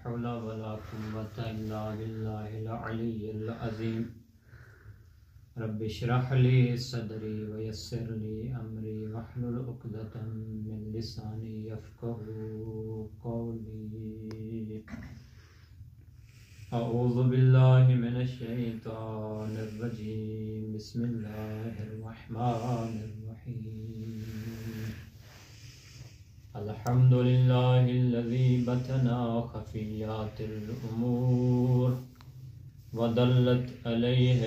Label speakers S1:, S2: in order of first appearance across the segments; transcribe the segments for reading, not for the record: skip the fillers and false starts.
S1: حول ولا قوة إلا بالله العلي العظيم رب اشرح لي صدري ويسر لي أمري واحلل عقدة من لساني يفقهوا قولي أعوذ بالله من الشيطان الرجيم بسم الله الرحمن الرحيم الحمد لله الذي بتنا خفيات الأمور ودلت عليه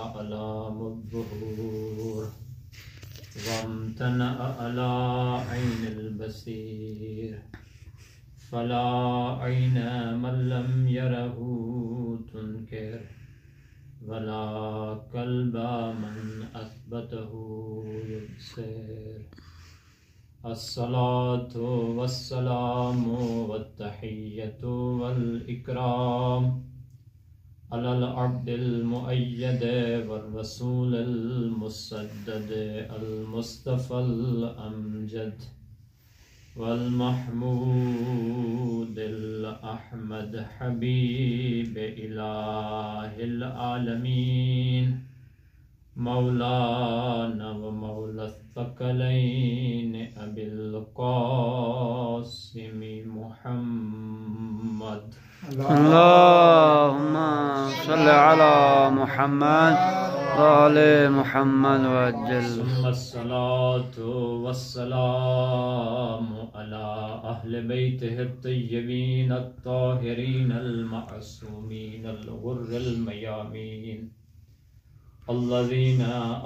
S1: أعلام الظهور وامتنع على عين البصير فلا عين من لم يره تنكر ولا قلب من أثبته يبصر الصلاة والسلام والتحية والإكرام على العبد المؤيد والرسول المسدد المصطفى الأمجد والمحمود الأحمد حبيب إله العالمين مولانا ومولى الثقلين أبي القاسم محمد
S2: اللهم صل على محمد وآل محمد وعجل.
S1: ثم الصلاة والسلام على أهل بيته الطيبين الطاهرين المعصومين الغر الميامين الذين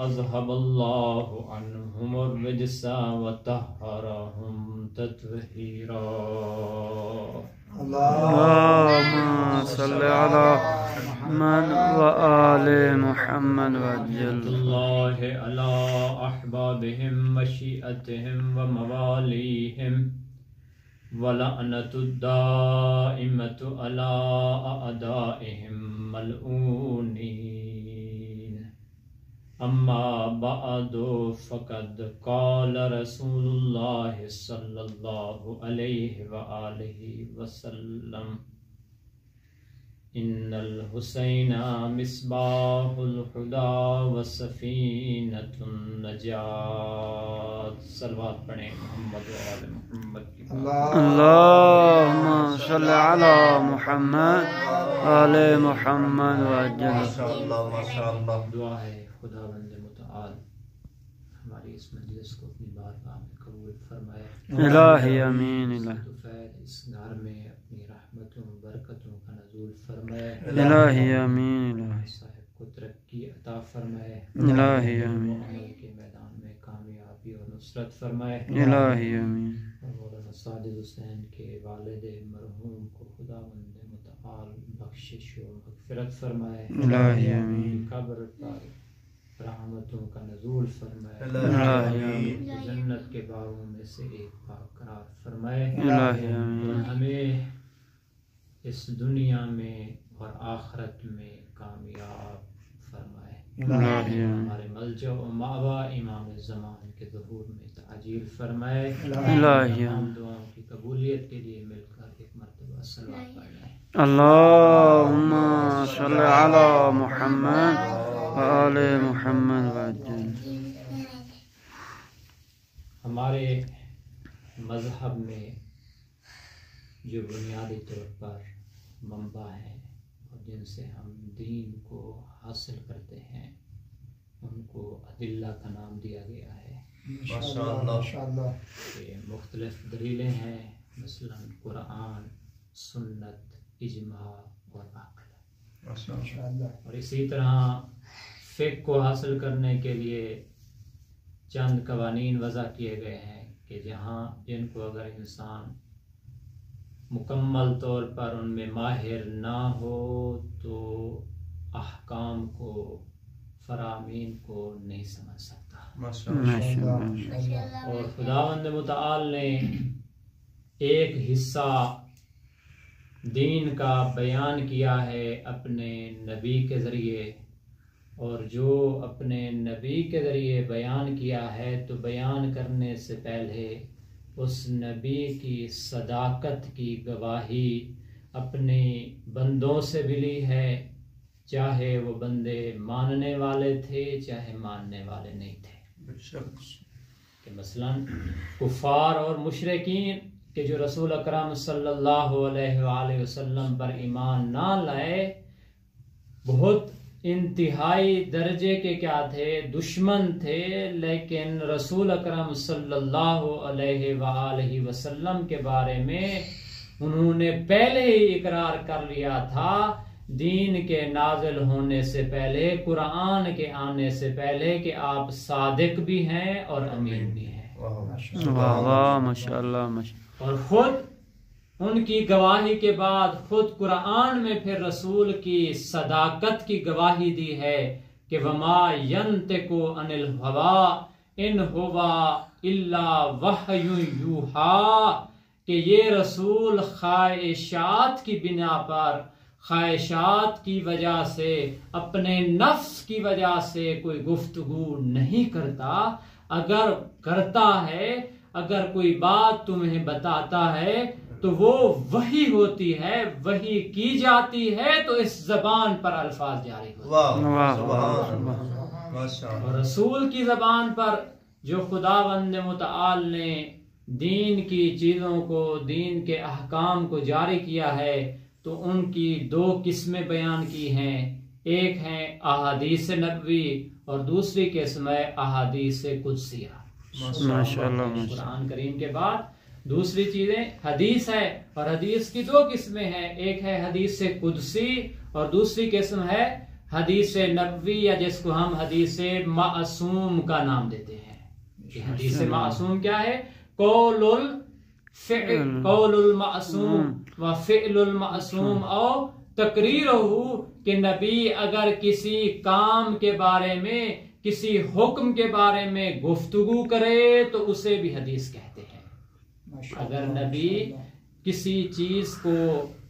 S1: أذهب الله عنهم الرجس وطهرهم تطهيرا.
S2: اللهم صل على محمد وآل محمد وعجل.
S1: الله على أحبابهم وشيئتهم ومواليهم ولعنة الدائمة على أعدائهم ملعونين. أما بعد فقد قال رسول الله صلى الله عليه وآله وسلم إن الحسين مصباح الهدى وسفينة النجاة. صلوات پڑھیں محمد وآل محمد کی.
S2: اللهم صل على محمد وآل محمد وعجل.
S1: دعا ہے خداوند متعال ہماری اس مجلس کو اپنی بارگاہ میں قبول فرمائے.
S2: الہی امین.
S1: دوپہر اس گھر میں اپنی رحمتوں برکتوں کا نزول فرمائے.
S2: الہی امین.
S1: صاحب کو ترقی عطا فرمائے.
S2: الہی امین.
S1: عمل کے میدان میں کامیابی اور نصرت فرمائے.
S2: الہی امین.
S1: اور مولانا ساجد حسین کے والد مرحوم کو خداوند متعال بخشش و مغفرت فرمائے.
S2: الہی امین.
S1: قبر پر رحمتوں کا نزول فرمائے.
S2: الہی امین.
S1: جنت کے باغوں میں سے ایک باغ قرار فرمائے.
S2: الہی
S1: اور
S2: امین.
S1: ہمیں اس دنیا میں اور آخرت میں کامیاب فرمائے.
S2: الہی امین.
S1: ہمارے ملجا و مأویٰ امام زمان کے ظہور میں تعجیل فرمائے.
S2: الہی
S1: تمام
S2: امین.
S1: دعاؤں کی قبولیت کے لیے مل کر ایک مرتبہ صلوات پڑھیں.
S2: اللهم صل على محمد وآل محمد وعجل.
S1: ہمارے مذہب میں جو بنیادی طور پر منبع ہیں اور جن سے ہم دین کو حاصل کرتے ہیں ان کو ادلہ کا نام دیا گیا ہے. کہ مختلف دلیلیں ہیں مثلا قرآن، سنت، اجماع اور عقل. اور اسی طرح فقہ کو حاصل کرنے کے لیے چند قوانین وضع کیے گئے ہیں کہ جن کو اگر انسان مکمل طور پر ان میں ماہر نہ ہو تو احکام کو فرامین کو نہیں سمجھ سکتا. اور خداوند متعال نے ایک حصہ دین کا بیان کیا ہے اپنے نبی کے ذریعے، اور جو اپنے نبی کے ذریعے بیان کیا ہے تو بیان کرنے سے پہلے اس نبی کی صداقت کی گواہی اپنے بندوں سے بھی لی ہے، چاہے وہ بندے ماننے والے تھے چاہے ماننے والے نہیں تھے، کہ مثلا کفار اور مشرکین کہ جو رسول اکرم صلی اللہ علیہ وآلہ وسلم پر ایمان نہ لائے، بہت انتہائی درجے کے کیا تھے، دشمن تھے، لیکن رسول اکرم صلی اللہ علیہ وآلہ وسلم کے بارے میں انہوں نے پہلے ہی اقرار کر لیا تھا، دین کے نازل ہونے سے پہلے، قرآن کے آنے سے پہلے، کہ آپ صادق بھی ہیں اور امین بھی ہیں۔
S2: واہ واہ ماشاءاللہ
S1: اور خود ان کی گواہی کے بعد خود قرآن میں پھر رسول کی صداقت کی گواہی دی ہے کہ وَمَا يَنْتِقُ عَنِ الْهَوَىٰ إِنْ هُوَ إِلَّا وَحْيٌ يُوحَىٰ، کہ یہ رسول خواہشات کی بنا پر، خواہشات کی وجہ سے، اپنے نفس کی وجہ سے کوئی گفتگو نہیں کرتا، اگر کرتا ہے، اگر کوئی بات تمہیں بتاتا ہے تو وہ وحی ہوتی ہے، وحی کی جاتی ہے تو اس زبان پر الفاظ جاری ہوتے ہیں، اور رسول کی زبان پر جو خداوند متعال نے دین کی چیزوں کو، دین کے احکام کو جاری کیا ہے، تو ان کی دو قسمیں بیان کی ہیں، ایک ہیں احادیث نبوی اور دوسری قسم ہے احادیث قدسیہ۔ قرآن کریم کے بعد دوسری چیزیں حدیث ہے، اور حدیث کی دو قسمیں ہیں، ایک ہے حدیث قدسی اور دوسری قسم ہے حدیث نبوی، یا جس کو ہم حدیث معصوم کا نام دیتے ہیں۔ حدیث معصوم کیا ہے؟ قول المعصوم و فعل المعصوم او تقریرہ، کہ نبی اگر کسی کام کے بارے میں، کسی حکم کے بارے میں گفتگو کرے تو اسے بھی حدیث کہتے ہیں۔ اگر نبی کسی چیز کو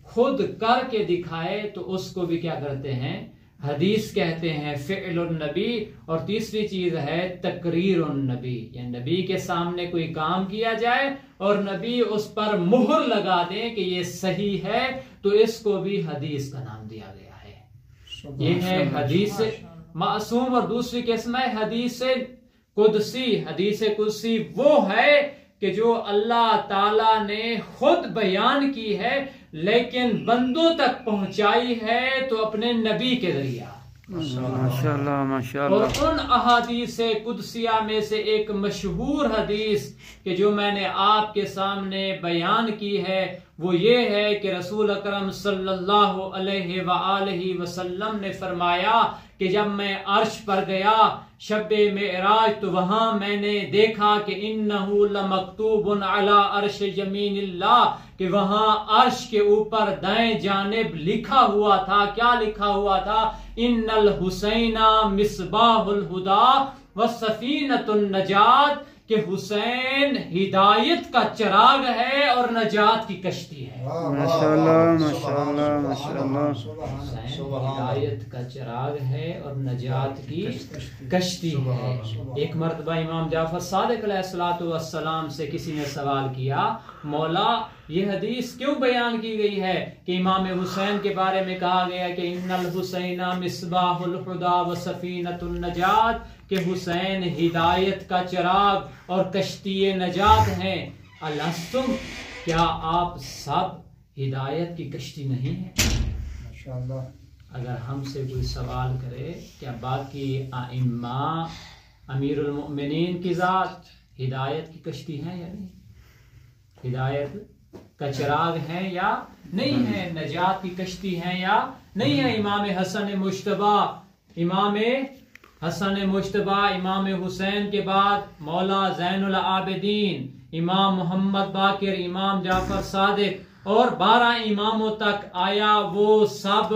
S1: خود کر کے دکھائے تو اس کو بھی کیا کرتے ہیں؟ حدیث کہتے ہیں، فعل النبی۔ اور تیسری چیز ہے تقریر النبی، یعنی نبی کے سامنے کوئی کام کیا جائے اور نبی اس پر مہر لگا دیں کہ یہ صحیح ہے، تو اس کو بھی حدیث کا نام دیا گیا ہے۔ یہ ہے حدیث معصوم، اور دوسری قسم ہے حدیث قدسی۔ حدیث قدسی وہ ہے کہ جو اللہ تعالی نے خود بیان کی ہے لیکن بندوں تک پہنچائی ہے تو اپنے نبی کے ذریعہ۔
S2: ماشاءاللہ ماشاءاللہ۔
S1: اور ان احادیث قدسیہ میں سے ایک مشہور حدیث کہ جو میں نے آپ کے سامنے بیان کی ہے وہ یہ ہے کہ رسول اکرم صلی اللہ علیہ وآلہ وسلم نے فرمایا کہ جب میں عرش پر گیا شب معراج تو وہاں میں نے دیکھا کہ انہو لمکتوب علی عرش یمین اللہ، کہ وہاں عرش کے اوپر دائیں جانب لکھا ہوا تھا۔ کیا لکھا ہوا تھا؟ ان الحسین مصباح الہدی وسفینۃ النجات، کہ حسین ہدایت کا چراغ ہے اور نجات کی کشتی ہے۔
S2: ماشاءاللہ ماشاءاللہ ماشاءاللہ۔
S1: حسین ہدایت کا چراغ ہے اور نجات کی کشتی ہے۔ ایک مرتبہ امام جعفر صادق علیہ السلام سے کسی نے سوال کیا، مولا یہ حدیث کیوں بیان کی گئی ہے کہ امام حسین کے بارے میں کہا گیا کہ ان الحسین مصباح الہدی وسفینۃ النجات، کہ حسین ہدایت کا چراغ اور کشتی نجات ہیں۔ الستم، کیا آپ سب ہدایت کی کشتی نہیں ہیں؟ اگر ہم سے کوئی سوال کرے کیا باقی ائمہ امیر المؤمنین کی ذات ہدایت کی کشتی ہیں یا نہیں، ہدایت کا چراغ ہیں یا نہیں ہے، نجات کی کشتی ہیں یا نہیں ہے؟ امام حسن مجتبی، امام حسن مجتبی، امام حسین کے بعد مولا زین العابدین، امام محمد باقر، امام جعفر صادق اور 12 اماموں تک آیا وہ سب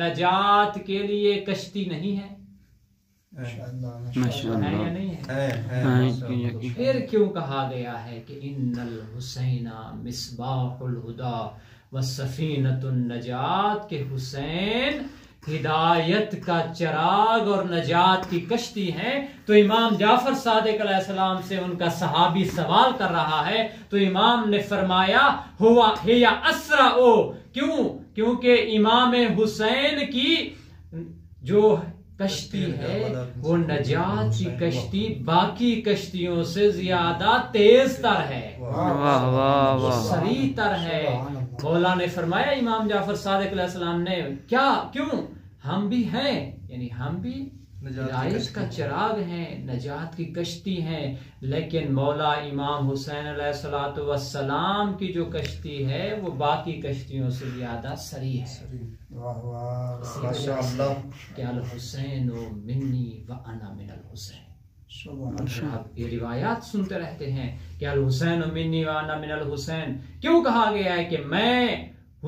S1: نجات کے لیے کشتی نہیں ہے؟ ہے یا نہیں ہے؟ پھر کیوں کہا گیا ہے کہ ان الحسین مصباح الہدی وسفینۃ النجات، کہ حسین ہدایت کا چراغ اور نجات کی کشتی ہیں، تو امام جعفر صادق علیہ السلام سے ان کا صحابی سوال کر رہا ہے، تو امام نے فرمایا ہوا ہیا اسرع، کیوں؟ کیونکہ امام حسین کی جو کشتی ہے وہ نجات کی کشتی باقی کشتیوں سے زیادہ تیز تر ہے، سریع تر ہے۔ مولا نے فرمایا امام جعفر صادق علیہ السلام نے، کیوں؟ ہم بھی ہیں، یعنی ہم بھی ہدایت کا چراغ ہیں، نجات کی کشتی ہیں، لیکن مولا امام حسین علیہ السلام کی جو کشتی ہے وہ باقی کشتیوں سے زیادہ سریع ہے۔ کہ الحسین منی وانا من الحسین، آپ یہ روایات سنتے رہتے ہیں کہ الحسین منی وانا من الحسین، کیوں کہا گیا ہے کہ میں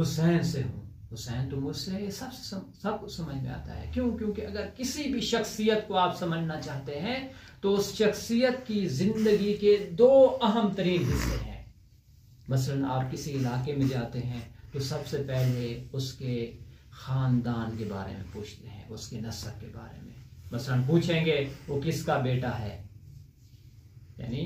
S1: حسین سے ہوں؟ حسین تو مجھ سے، سب کو سمجھ میں آتا ہے، کیوں؟ کیونکہ اگر کسی بھی شخصیت کو آپ سمجھنا چاہتے ہیں تو اس شخصیت کی زندگی کے دو اہم ترین حصے ہیں۔ مثلا آپ کسی علاقے میں جاتے ہیں تو سب سے پہلے اس کے خاندان کے بارے میں پوچھتے ہیں، اس کے نسب کے بارے میں، مثلا پوچھیں گے وہ کس کا بیٹا ہے، یعنی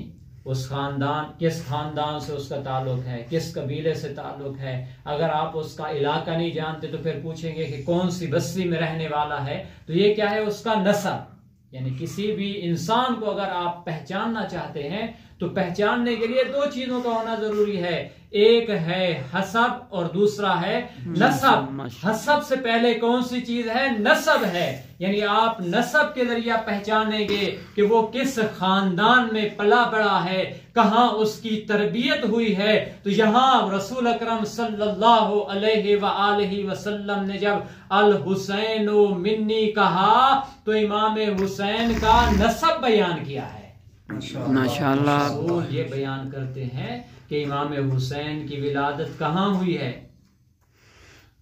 S1: کس خاندان سے اس کا تعلق ہے، کس قبیلے سے تعلق ہے۔ اگر آپ اس کا علاقہ نہیں جانتے تو پھر پوچھیں گے کہ کون سی بستی میں رہنے والا ہے، تو یہ کیا ہے؟ اس کا نسب۔ یعنی کسی بھی انسان کو اگر آپ پہچاننا چاہتے ہیں تو پہچاننے کے لیے دو چیزوں کا ہونا ضروری ہے، ایک ہے حسب اور دوسرا ہے نسب۔ حسب سے پہلے کون سی چیز ہے؟ نسب ہے، یعنی آپ نسب کے ذریعہ پہچانیں گے کہ وہ کس خاندان میں پلا بڑا ہے، کہاں اس کی تربیت ہوئی ہے۔ تو یہاں رسول اکرم صلی اللہ علیہ وآلہ وسلم نے جب الحسین منی کہا تو امام حسین کا نسب بیان کیا ہے۔
S2: ماشاءاللہ
S1: رسول یہ بیان کرتے ہیں کہ امام حسین کی ولادت کہاں ہوئی ہے،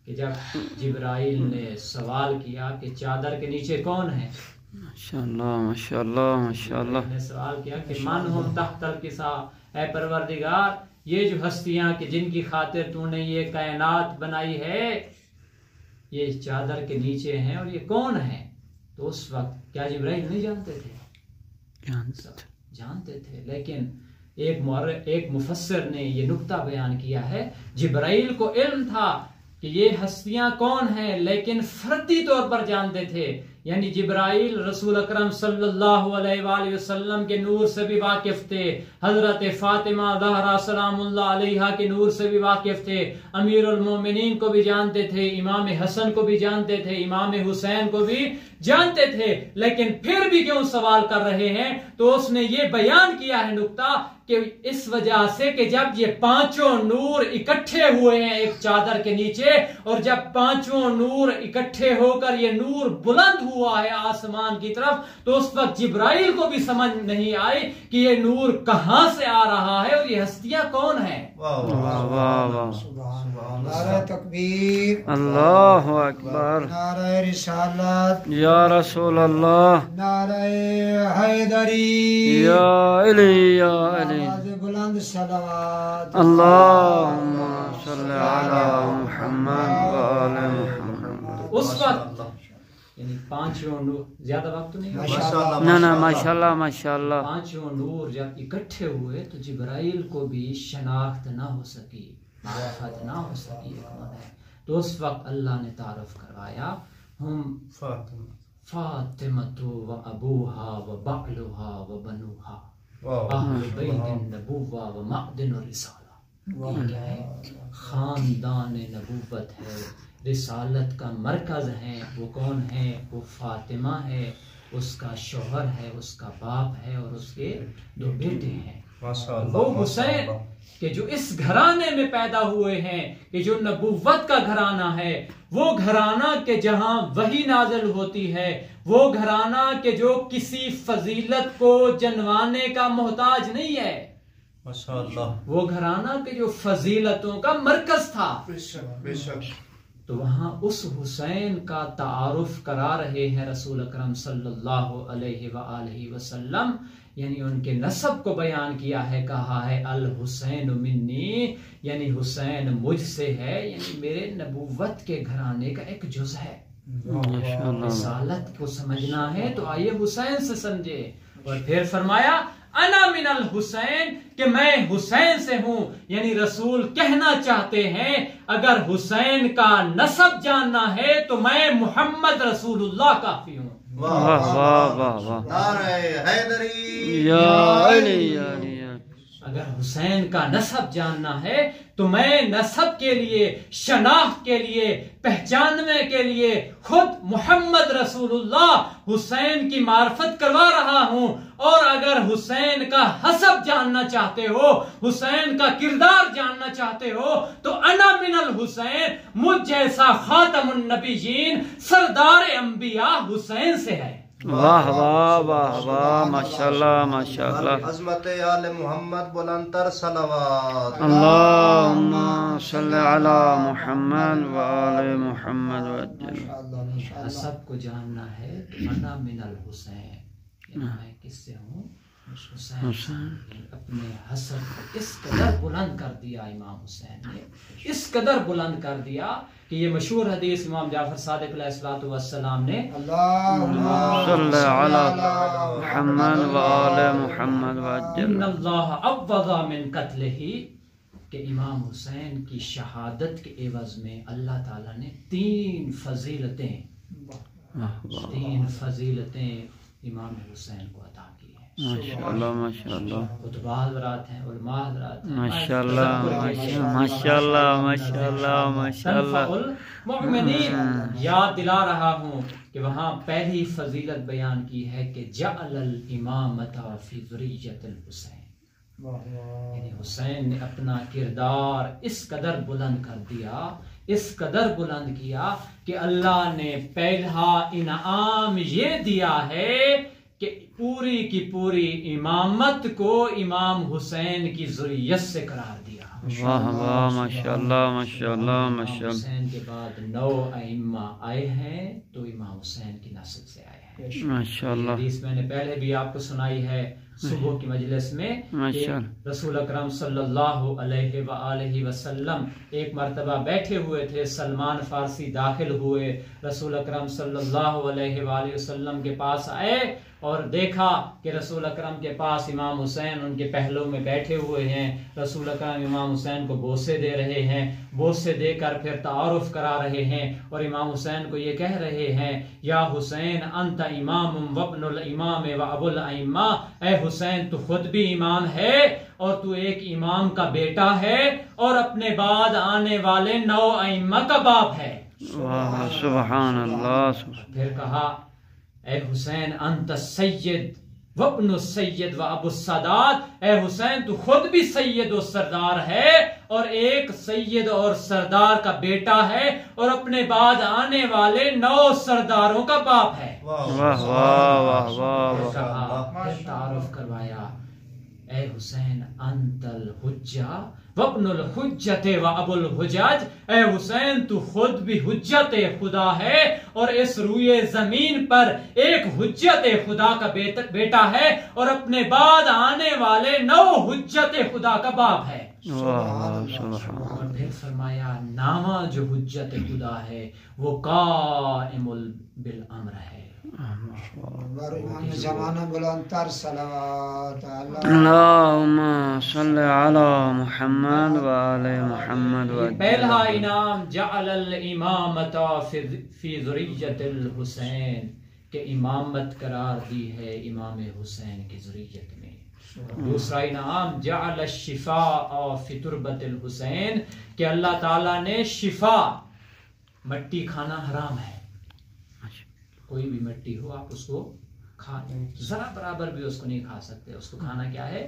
S1: کہ جب جبرائیل نے سوال کیا کہ چادر کے نیچے کون ہے،
S2: ماشاءاللہ ماشاءاللہ ماشاءاللہ،
S1: نے سوال کیا کہ من ہم تحت الکساء، اے پروردگار یہ جو ہستیاں کہ جن کی خاطر تو نے یہ کائنات بنائی ہے یہ چادر کے نیچے ہیں اور یہ کون ہے؟ تو اس وقت کیا جبرائیل نہیں جانتے تھے؟ جانتے تھے، لیکن ایک مفسر نے یہ نقطہ بیان کیا ہے، جبرائیل کو علم تھا کہ یہ ہستیاں کون ہیں، لیکن فردی طور پر جانتے تھے، یعنی جبرائیل رسول اکرم صلی اللہ علیہ وآلہ وسلم کے نور سے بھی واقف تھے، حضرت فاطمہ زہرا سلام اللہ علیہا کے نور سے بھی واقف تھے، امیر المومنین کو بھی جانتے تھے، امام حسن کو بھی جانتے تھے، امام حسین کو بھی جانتے تھے، لیکن پھر بھی کیوں سوال کر رہے ہیں؟ تو اس نے یہ بیان کیا ہے نقطہ کہ اس وجہ سے کہ جب یہ پانچوں نور اکٹھے ہوئے ہیں ایک چادر کے نیچے، اور جب پانچوں نور اکٹھے ہو کر یہ نور بلند ہوا ہے آسمان کی طرف، تو اس وقت جبرائیل کو بھی سمجھ نہیں آئی کہ یہ نور کہاں سے آ رہا ہے اور یہ ہستیاں کون ہیں۔
S3: نعرہ تکبیر،
S2: اللہ اکبر،
S3: نعرہ رسالت،
S2: یا رسول اللہ،
S3: نعرہ حیدری،
S2: یا علی یا علی،
S3: آواز بلند صلوات،
S2: اللہم صلی علی محمد وآل محمد۔
S1: اس وقت یعنی پانچوں نور، زیادہ وقت تو نہیں،
S2: نہ ماشاءاللہ ماشاءاللہ،
S1: پانچوں نور جب اکٹھے ہوئے تو جبرائیل کو بھی شناخت نہ ہو سکی، معرفت نہ ہو سکی کون ہے۔ تو اس وقت اللہ نے تعارف کروایا، ہم فاطمۃ و ابوہا و بعلہا و بنوہا اہل بیت النبوہ و معدن الرسالہ، خاندان نبوت ہے، رسالت کا مرکز ہے، وہ کون ہے؟ وہ فاطمہ ہے، اس کا شوہر ہے، اس کا باپ ہے، اور اس کے دو بیٹے ہیں، وہ حسین کہ جو اس گھرانے میں پیدا ہوئے ہیں، کہ جو نبوت کا گھرانہ ہے، وہ گھرانہ کہ جہاں وحی نازل ہوتی ہے، وہ گھرانہ کہ جو کسی فضیلت کو جنوانے کا محتاج نہیں ہے، وہ گھرانہ کہ جو فضیلتوں کا مرکز تھا۔ تو وہاں اس حسین کا تعارف کرا رہے ہیں رسول اکرم صلی اللہ علیہ وآلہ وسلم، یعنی ان کے نسب کو بیان کیا ہے، کہا ہے الحسین منی، یعنی حسین مجھ سے ہے، یعنی میرے نبوت کے گھرانے کا ایک جز ہے۔ رسالت کو سمجھنا ہے تو آئیے حسین سے سمجھے. اور پھر فرمایا انا من الحسین کہ میں حسین سے ہوں. یعنی رسول کہنا چاہتے ہیں اگر حسین کا نسب جاننا ہے تو میں محمد رسول اللہ کافی ہوں.
S2: واہ واہ واہ واہ.
S4: نعرہ حیدری
S2: یا علی یا علی.
S1: اگر حسین کا نسب جاننا ہے تو میں نسب کے لیے، شناخت کے لیے، پہچاننے کے لیے خود محمد رسول اللہ حسین کی معرفت کروا رہا ہوں. اور اگر حسین کا حسب جاننا چاہتے ہو، حسین کا کردار جاننا چاہتے ہو تو انا من الحسین، مجھ جیسا خاتم النبیین سردار انبیاء حسین سے ہے.
S2: واہ واہ واہ واہ. ماشاءاللہ ماشاءاللہ.
S4: عظمت آل محمد بلندتر صلوات.
S2: اللہم صلی علی محمد وآل محمد وجل.
S1: حسب کو جاننا ہے تو انا من الحسین، یعنی میں کس سے ہوں؟ حسین. اپنے حسب کو اس قدر بلند کر دیا امام حسین نے، اس قدر بلند کر دیا کہ یہ مشہور حدیث امام جعفر صادق علیہ الصلوۃ والسلام نے
S2: صلی علی محمد وآل محمد وجل.
S1: ان اللہ عوض من قتلہ، کہ امام حسین کی شہادت کے عوض میں اللہ تعالیٰ نے تین فضیلتیں امام حسین کو عطا کی ہیں.
S2: ماشاءاللہ ماشاءاللہ.
S1: خطبہ حضرات ہیں، علماء حضرات ہیں.
S2: ماشاءاللہ ماشاءاللہ ماشاءاللہ ماشاءاللہ.
S1: المؤمنین یاد دلا رہا ہوں کہ وہاں پہلی فضیلت بیان کی ہے کہ جعل الامامۃ فی ذریۃ الحسین، یعنی حسین نے اپنا کردار اس قدر بلند کر دیا، اس قدر بلند کیا کہ اللہ نے پہلا انعام یہ دیا ہے کہ پوری کی پوری امامت کو امام حسین کی ذریت سے قرار دیا.
S2: واہ واہ ماشاءاللہ ماشاءاللہ ماشاءاللہ.
S1: حسین کے بعد 9 ائمہ آئے ہیں تو امام حسین کی نسل سے آئے ہیں.
S2: ماشاءاللہ.
S1: حدیث میں نے پہلے بھی آپ کو سنائی ہے صبح کی مجلس میں کہ رسول اکرم صلی اللہ علیہ وآلہ وسلم ایک مرتبہ بیٹھے ہوئے تھے، سلمان فارسی داخل ہوئے، رسول اکرم صلی اللہ علیہ وآلہ وسلم کے پاس آئے اور دیکھا کہ رسول اکرم کے پاس امام حسین ان کے پہلو میں بیٹھے ہوئے ہیں. رسول اکرم امام حسین کو بوسے دے رہے ہیں، بوسے دے کر پھر تعارف کرا رہے ہیں اور امام حسین کو یہ کہہ رہے ہیں یا حسین انت امام وابن الامام و ابو الائمہ، اے حسین تو خود بھی امام ہے اور تو ایک امام کا بیٹا ہے اور اپنے بعد آنے والے 9 ائمہ کا باپ ہے.
S2: واہ سبحان اللہ.
S1: پھر کہا اے حسین انت سید وابن السید و ابو السادات، اے حسین تو خود بھی سید و سردار ہے اور ایک سید اور سردار کا بیٹا ہے اور اپنے بعد آنے والے 9 سرداروں کا باپ ہے.
S2: واہ واہ واہ واہ.
S1: پھر تعارف کروایا اے حسین انت الحجہ وابن الحجت و ابو الحجاج، اے حسین تو خود بھی حجت خدا ہے اور اس روئے زمین پر ایک حجت خدا کا بیٹا ہے اور اپنے بعد آنے والے 9 حجت خدا کا باپ ہے. اور پھر فرمایا نامہ جو حجت خدا ہے وہ قائم بالامر ہے.
S3: زمانہ بلندتر صلوات.
S2: اللہم صلی علی محمد وآل محمد.
S1: پہلا انعام جعل الامامت فی ذریۃ الحسین، کہ امامت قرار دی ہے امام حسین کی ذریت میں. دوسرا انعام جعل الشفاء فی تربۃ الحسین، کہ اللہ تعالیٰ نے شفا، مٹی کھانا حرام ہے، کوئی بھی مٹی ہو آپ اس کو کھا ذرا برابر بھی اس کو نہیں کھا سکتے، اس کو کھانا کیا ہے؟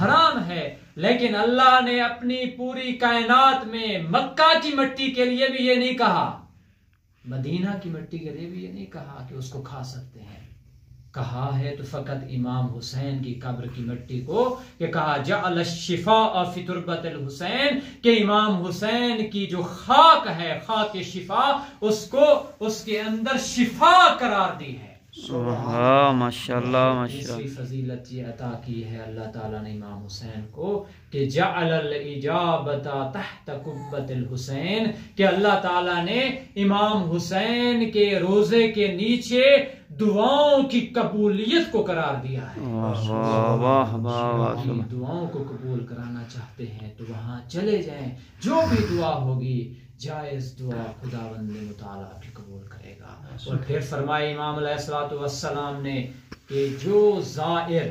S1: حرام ہے. لیکن اللہ نے اپنی پوری کائنات میں مکہ کی مٹی کے لیے بھی یہ نہیں کہا، مدینہ کی مٹی کے لیے بھی یہ نہیں کہا کہ اس کو کھا سکتے ہیں. کہا ہے تو فقط امام حسین کی قبر کی مٹی کو، کہ کہا جعل الشفاء فی تربۃ الحسین، کہ امام حسین کی جو خاک ہے، خاک شفا، اس کو اس کے اندر شفا قرار دی ہے.
S2: واہ ماشاءاللہ ماشاءاللہ.
S1: تیسری فضیلت یہ عطا کی ہے اللہ تعالیٰ نے امام حسین کو کہ جعل الاجابت تحت قبۃ الحسین، کہ اللہ تعالیٰ نے امام حسین کے روزے کے نیچے دعاؤں کی قبولیت کو قرار دیا ہے.
S2: واہ واہ واہ واہ.
S1: دعاؤں کو قبول کرانا چاہتے ہیں تو وہاں چلے جائیں، جو بھی دعا ہوگی جائز دعا خداوند متعالی بھی قبول کرے گا. اور پھر فرمائے امام علیہ الصلوۃ والسلام نے کہ جو زائر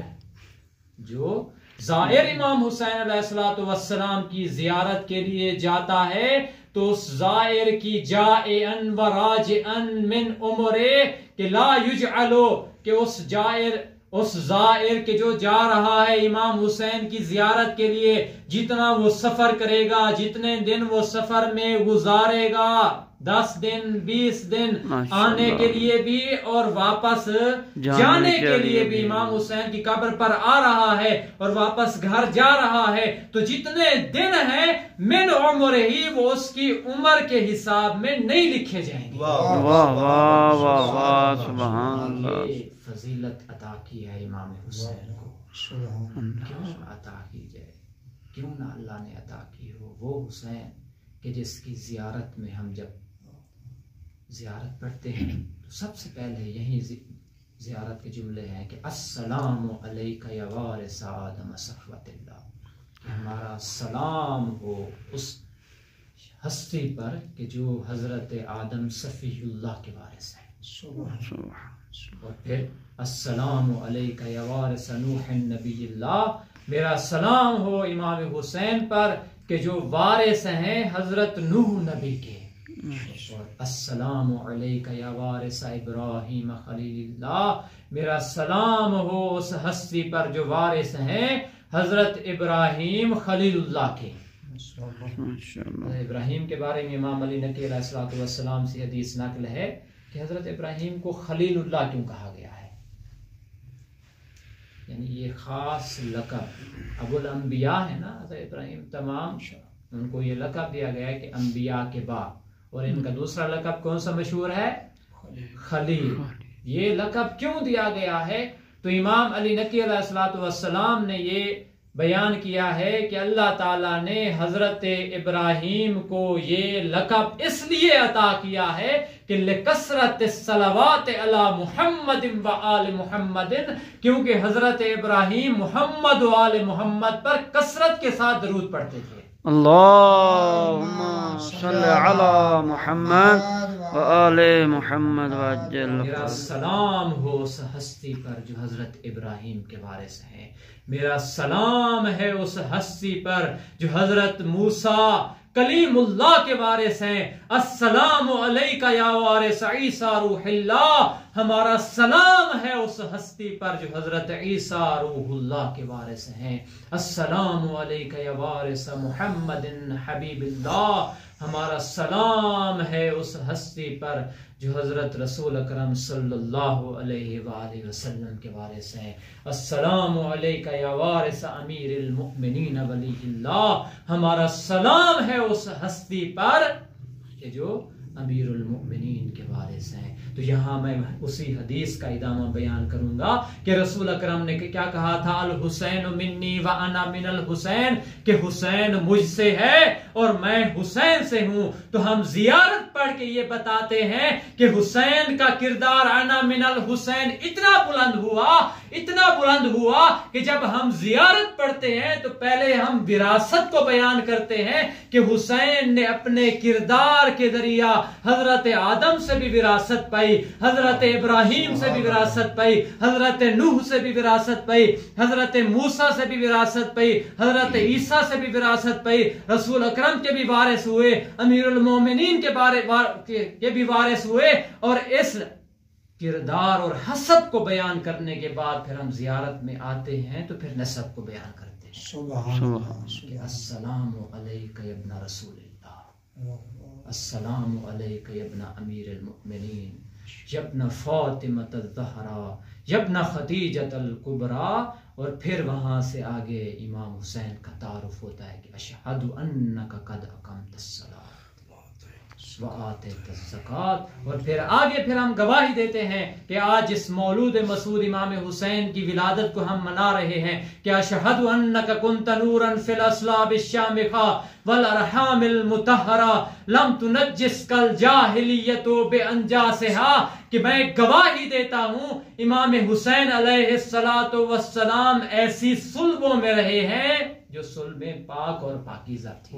S1: امام حسین علیہ الصلوۃ والسلام کی زیارت کے لیے جاتا ہے تو اس زائر کی جائعن و راجعن من عمرے کہ لا یجعلو، کہ اس زائر کے جو جا رہا ہے امام حسین کی زیارت کے لیے، جتنا وہ سفر کرے گا، جتنے دن وہ سفر میں گزارے گا، 10 دن 20 دن آنے کے لیے بھی اور واپس جانے کے لیے بھی، امام حسین کی قبر پر آ رہا ہے اور واپس گھر جا رہا ہے، تو جتنے دن ہیں من عمر ہی وہ اس کی عمر کے حساب میں نہیں لکھے جائیں گے.
S2: واہ واہ واہ واہ سبحان اللہ.
S1: یہ فضیلت عطا کی ہے امام حسین کو. کیوں عطا کی جائے، کیوں نہ اللہ نے عطا کی ہو. وہ حسین کہ جس کی زیارت میں ہم جب زیارت پڑھتے ہیں تو سب سے پہلے یہی زیارت کے جملے ہیں کہ السلام علیکہ یا وارث آدم صفوۃ اللہ، کہ ہمارا سلام ہو اس ہستی پر کہ جو حضرت آدم صفی اللہ کے وارث ہیں. اور پھر السلام علیکہ یا وارث نوح نبی اللہ، میرا سلام ہو امام حسین پر کہ جو وارث ہیں حضرت نوح نبی کے. اور السلام علیکہ یا وارث ابراہیم خلیل اللہ، میرا سلام ہو اس ہستی پر جو وارث ہیں حضرت ابراہیم خلیل اللہ کے. ابراہیم کے بارے میں امام علی نقی علیہ الصلوۃ والسلام سے حدیث نقل ہے کہ حضرت ابراہیم کو خلیل اللہ کیوں کہا گیا ہے. یعنی یہ خاص لقب، ابو الانبیاء ہے نا حضرت ابراہیم، تمام ان کو یہ لقب دیا گیا ہے کہ انبیاء کے باپ. اور ان کا دوسرا لقب کون سا مشہور ہے؟ خلیل. یہ لقب کیوں دیا گیا ہے؟ تو امام علی نقی علیہ الصلوۃ والسلام نے یہ بیان کیا ہے کہ اللہ تعالیٰ نے حضرت ابراہیم کو یہ لقب اس لیے عطا کیا ہے کہ لکثرت الصلوات علی محمد و آل محمد، کیونکہ حضرت ابراہیم محمد و آل محمد پر کثرت کے ساتھ درود پڑھتے تھے.
S2: اللہم صل علی محمد و آل محمد وعجل.
S1: میرا سلام ہو اس ہستی پر جو حضرت ابراہیم کے وارث ہیں. میرا سلام ہے اس ہستی پر جو حضرت موسیٰ کلیم اللہ کے وارث ہیں. السلام علیکہ یا وارث عیسیٰ روح اللہ، ہمارا سلام ہے اس ہستی پر جو حضرت عیسیٰ روح اللہ کے وارث ہیں. السلام علیکہ یا وارث محمد حبیب اللہ، ہمارا سلام ہے اس ہستی پر جو حضرت رسول اکرم صلی اللہ علیہ وآلہ وسلم کے وارث ہیں. السلام علیکہ یا وارث امیر المؤمنین ولی اللہ، ہمارا سلام ہے اس ہستی پر کہ جو امیر المؤمنین کے وارث ہیں. تو یہاں میں اسی حدیث کا ادامہ بیان کروں گا کہ رسول اکرم نے کیا کہا تھا، الحسین منی و انا من الحسین، کہ حسین مجھ سے ہے اور میں حسین سے ہوں. تو ہم زیارت پڑھ کے یہ بتاتے ہیں کہ حسین کا کردار انا من الحسین اتنا بلند ہوا کہ جب ہم زیارت پڑھتے ہیں تو پہلے ہم وراثت کو بیان کرتے ہیں کہ حسین نے اپنے کردار کے ذریعہ حضرت آدم سے بھی وراثت پائی، حضرت ابراہیم سے بھی وراثت پائی، حضرت نوح سے بھی وراثت پائی، حضرت موسیٰ سے بھی وراثت پائی، حضرت عیسیٰ سے بھی وراثت پائی، رسول اکرم کے بھی وارث ہوئے، امیر المومنین کے بھی وارث ہوئے. اور اس کردار اور حسب کو بیان کرنے کے بعد پھر ہم زیارت میں آتے ہیں تو پھر نسب کو بیان کرتے ہیں. کہ السلام علیکہ یا ابن رسول اللہ، السلام علیکہ یا ابن امیر المؤمنین، یا ابن فاطمۃ الزہرا، یا ابن خدیجۃ الکبریٰ. اور پھر وہاں سے آگے امام حسین کا تعارف ہوتا ہے کہ اشہد انک قد اقمت الصلاۃ. وآتیت الزکات، اور پھر آگے پھر ہم گواہی دیتے ہیں کہ آج اس مولود مسعود امام حسین کی ولادت کو ہم منا رہے ہیں کہ اشہد انک کنت نورا فی الاصلاب الشامخہ والارحام المطہرہ لم تنجسک الجاہلیۃ بانجاسہا، کہ میں گواہی دیتا ہوں امام حسین علیہ السلام ایسی صلبوں میں رہے ہیں جو صلبیں پاک اور پاکیزہ تھی،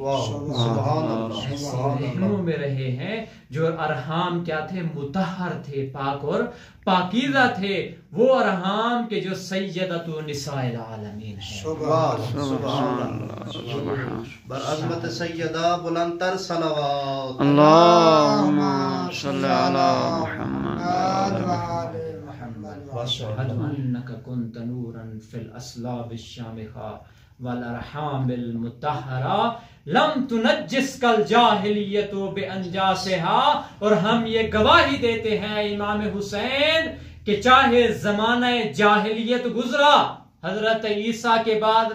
S1: ایسی رحموں میں رہے ہیں جو ارحام کیا تھے؟ مطہر تھے، پاک اور پاکیزہ تھے، وہ ارحام کے جو سیدۃ نساء العالمین ہے۔
S4: سبحان اللہ، برعظمت سیدہ بلندتر صلوات۔
S2: اللہم صلی علی محمد
S1: واشہد انک کنت نورا فی الاصلاب الشامخہ والارحام المطہرہ لم تنجسک الجاہلیۃ بانجاسہا، اور ہم یہ گواہی دیتے ہیں امام حسین کہ چاہے زمانہ جاہلیت گزرا، حضرت عیسیٰ کے بعد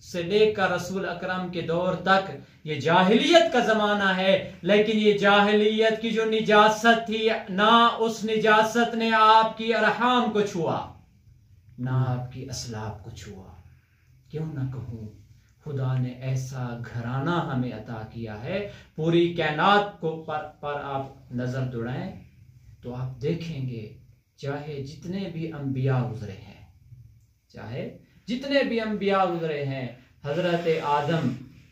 S1: سے لے کر رسول اکرم کے دور تک یہ جاہلیت کا زمانہ ہے، لیکن یہ جاہلیت کی جو نجاست تھی، نہ اس نجاست نے آپ کی ارحام کو چھوا، نہ آپ کی اسلاب کو چھوا۔ کیوں نہ کہوں، خدا نے ایسا گھرانہ ہمیں عطا کیا ہے، پوری کائنات کو پر آپ نظر دوڑائیں تو آپ دیکھیں گے چاہے جتنے بھی انبیاء گزرے ہیں، چاہے جتنے بھی انبیاء گزرے ہیں، حضرت آدم،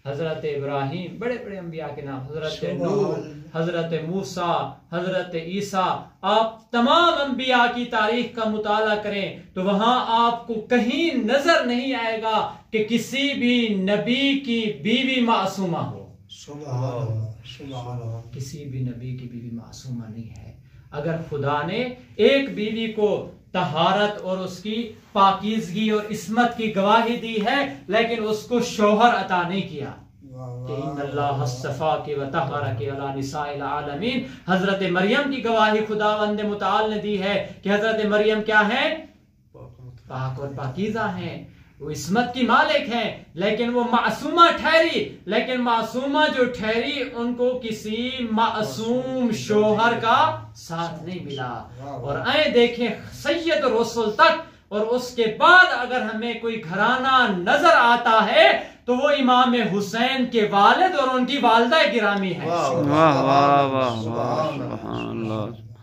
S1: حضرت ابراہیم، بڑے بڑے انبیاء کے نام، حضرت نوح، حضرت موسیٰ، حضرت عیسیٰ، آپ تمام انبیاء کی تاریخ کا مطالعہ کریں تو وہاں آپ کو کہیں نظر نہیں آئے گا کہ کسی بھی نبی کی بیوی معصومہ ہو، کسی بھی نبی کی بیوی معصومہ نہیں ہے۔ اگر خدا نے ایک بیوی کو طہارت اور اس کی پاکیزگی اور عصمت کی گواہی دی ہے، لیکن اس کو شوہر عطا نہیں کیا کہ ان اللہ اصطفاک وطہرک علی نساء العالمین۔ حضرت مریم کی گواہی خداوند متعال نے دی ہے کہ حضرت مریم کیا ہے؟ پاک اور پاکیزہ ہیں، وہ عصمت کی مالک ہیں، لیکن وہ معصومہ ٹھہری، لیکن معصومہ جو ٹھہری ان کو کسی معصوم شوہر کا ساتھ نہیں ملا۔ اور دیکھیں سید الرسل تک، اور اس کے بعد اگر ہمیں کوئی گھرانہ نظر آتا ہے تو وہ امام حسین کے والد اور ان کی والدہ گرامی ہے۔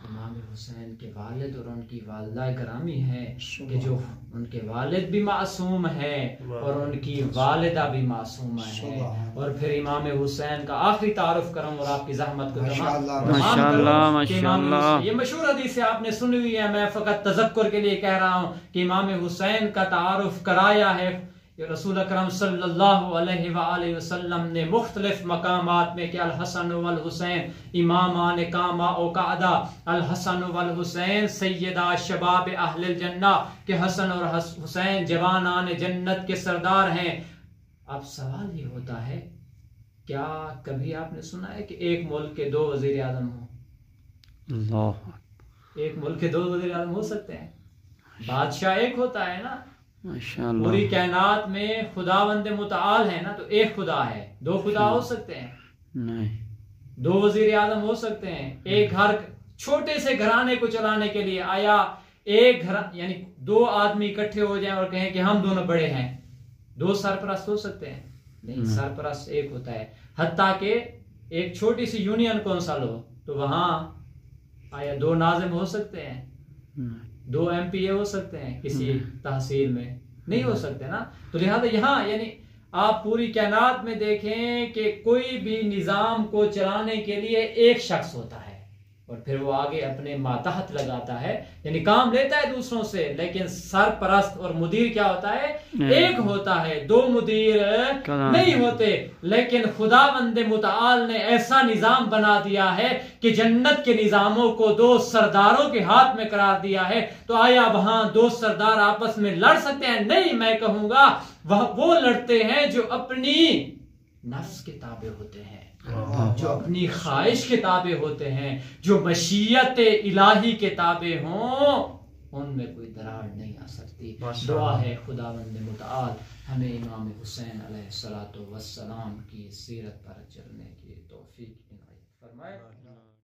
S1: امام حسین کے والد اور ان کی والدہ گرامی ہے کہ جو ان کے والد بھی معصوم ہیں اور ان کی والدہ بھی معصومہ ہے۔ اور پھر امام حسین کا آخری تعارف کروں اور آپ کی زحمت کو تمام کروں۔ یہ مشہور حدیث آپ نے سنی ہوئی ہے، میں فقط تذکر کے لیے کہہ رہا ہوں کہ امام حسین کا تعارف کرایا ہے رسول اکرم صلی اللہ علیہ وآلہ وسلم نے مختلف مقامات میں کہ الحسن والحسین امامان کاما او قعدہ، الحسن والحسین سیدہ شباب اہل الجنہ، کہ حسن اور حسین جوانان جنت کے سردار ہیں۔ اب سوال یہ ہوتا ہے، کیا کبھی آپ نے سنا ہے کہ ایک ملک کے دو وزیر اعظم ہوں؟ ایک ملک کے دو وزیر اعظم ہو سکتے ہیں؟ بادشاہ ایک ہوتا ہے نا، پوری کائنات میں خداوند متعال ہے نا، تو ایک خدا ہے، دو خدا ہو سکتے ہیں؟ نہیں۔ دو وزیر اعظم ہو سکتے ہیں؟ ایک گھر، چھوٹے سے گھرانے کو چلانے کے لیے آیا ایک گھر، یعنی دو آدمی اکٹھے ہو جائیں اور کہیں کہ ہم دونوں بڑے ہیں، دو سرپرست ہو سکتے ہیں؟ نہیں، سرپرست ایک ہوتا ہے۔ حتیٰ کہ ایک چھوٹی سی یونین کونسل ہو تو وہاں آیا دو ناظم ہو سکتے ہیں؟ دو ایم پی اے ہو سکتے ہیں کسی تحصیل میں؟ نہیں ہو سکتے نا۔ تو لہذا یہاں یعنی آپ پوری کائنات میں دیکھیں کہ کوئی بھی نظام کو چلانے کے لیے ایک شخص ہوتا ہے اور پھر وہ آگے اپنے ماتحت لگاتا ہے، یعنی کام لیتا ہے دوسروں سے، لیکن سرپرست اور مدیر کیا ہوتا ہے؟ ایک ہوتا ہے، دو مدیر نہیں ہوتے۔ لیکن خداوند متعال نے ایسا نظام بنا دیا ہے کہ جنت کے نظاموں کو دو سرداروں کے ہاتھ میں قرار دیا ہے، تو آیا وہاں دو سردار آپس میں لڑ سکتے ہیں؟ نہیں، میں کہوں گا وہ لڑتے ہیں جو اپنی نفس کے تابع ہوتے ہیں، جو اپنی خواہش کے تابع ہوتے ہیں، جو مشیت الہی کے تابع ہوں، ان میں کوئی دراڑ نہیں آ سکتی۔ دعا ہے خداوند متعال ہمیں امام حسین علیہ الصلوۃ والسلام کی سیرت پر چلنے کی توفیق عنایت فرمائے
S2: اللہ